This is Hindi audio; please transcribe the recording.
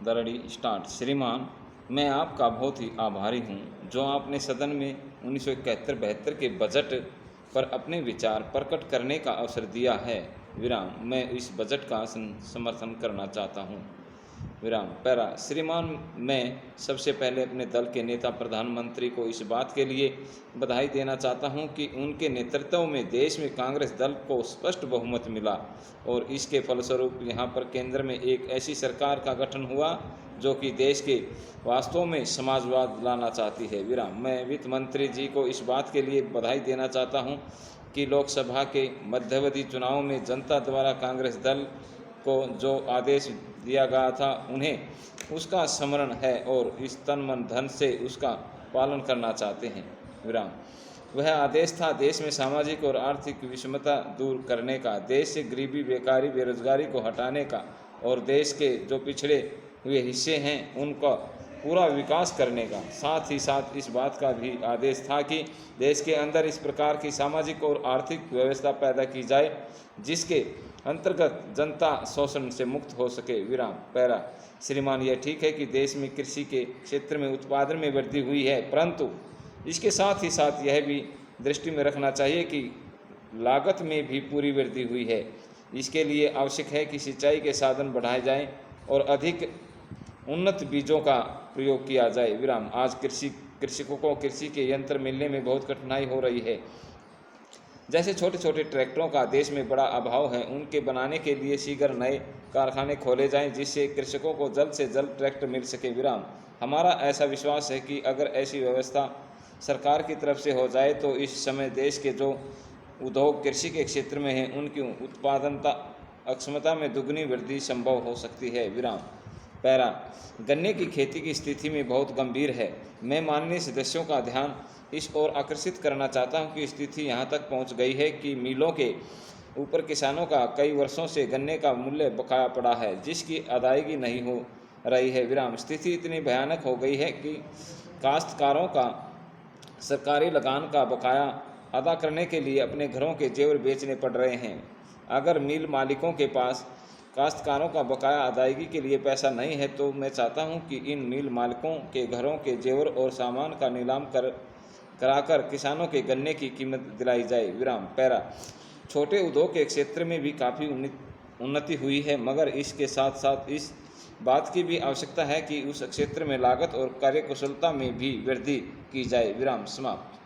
दरड़ी स्टार्ट। श्रीमान, मैं आपका बहुत ही आभारी हूँ जो आपने सदन में 1971-72 के बजट पर अपने विचार प्रकट करने का अवसर दिया है। विराम, मैं इस बजट का समर्थन करना चाहता हूँ। विराम पैरा। श्रीमान, मैं सबसे पहले अपने दल के नेता प्रधानमंत्री को इस बात के लिए बधाई देना चाहता हूं कि उनके नेतृत्व में देश में कांग्रेस दल को स्पष्ट बहुमत मिला और इसके फलस्वरूप यहां पर केंद्र में एक ऐसी सरकार का गठन हुआ जो कि देश के वास्तव में समाजवाद लाना चाहती है। विराम, मैं वित्त मंत्री जी को इस बात के लिए बधाई देना चाहता हूं कि लोकसभा के मध्यावधि चुनाव में जनता द्वारा कांग्रेस दल को जो आदेश दिया गया था उन्हें उसका स्मरण है और इस तन मन धन से उसका पालन करना चाहते हैं। विराम, वह आदेश था देश में सामाजिक और आर्थिक विषमता दूर करने का, देश से गरीबी, बेकारी, बेरोजगारी को हटाने का और देश के जो पिछड़े हुए हिस्से हैं उनका पूरा विकास करने का। साथ ही साथ इस बात का भी आदेश था कि देश के अंदर इस प्रकार की सामाजिक और आर्थिक व्यवस्था पैदा की जाए जिसके अंतर्गत जनता शोषण से मुक्त हो सके। विराम पैरा। श्रीमान, यह ठीक है कि देश में कृषि के क्षेत्र में उत्पादन में वृद्धि हुई है, परंतु इसके साथ ही साथ यह भी दृष्टि में रखना चाहिए कि लागत में भी पूरी वृद्धि हुई है। इसके लिए आवश्यक है कि सिंचाई के साधन बढ़ाए जाएं और अधिक उन्नत बीजों का प्रयोग किया जाए। विराम, आज कृषकों को कृषि के यंत्र मिलने में बहुत कठिनाई हो रही है। जैसे छोटे छोटे ट्रैक्टरों का देश में बड़ा अभाव है, उनके बनाने के लिए शीघ्र नए कारखाने खोले जाएं जिससे कृषकों को जल्द से जल्द ट्रैक्टर मिल सके। विराम, हमारा ऐसा विश्वास है कि अगर ऐसी व्यवस्था सरकार की तरफ से हो जाए तो इस समय देश के जो उद्योग कृषि के क्षेत्र में हैं उनकी उत्पादनता क्षमता में दुगनी वृद्धि संभव हो सकती है। विराम पैरा। गन्ने की खेती की स्थिति में बहुत गंभीर है। मैं माननीय सदस्यों का ध्यान इस ओर आकर्षित करना चाहता हूं कि स्थिति यहां तक पहुंच गई है कि मिलों के ऊपर किसानों का कई वर्षों से गन्ने का मूल्य बकाया पड़ा है जिसकी अदायगी नहीं हो रही है। विराम, स्थिति इतनी भयानक हो गई है कि काश्तकारों का सरकारी लगान का बकाया अदा करने के लिए अपने घरों के जेवर बेचने पड़ रहे हैं। अगर मिल मालिकों के पास काश्तकारों का बकाया अदायगी के लिए पैसा नहीं है तो मैं चाहता हूं कि इन मिल मालिकों के घरों के जेवर और सामान का नीलाम कराकर किसानों के गन्ने की कीमत दिलाई जाए। विराम पैरा। छोटे उद्योग के क्षेत्र में भी काफ़ी उन्नति हुई है, मगर इसके साथ साथ इस बात की भी आवश्यकता है कि उस क्षेत्र में लागत और कार्यकुशलता में भी वृद्धि की जाए। विराम समाप्त।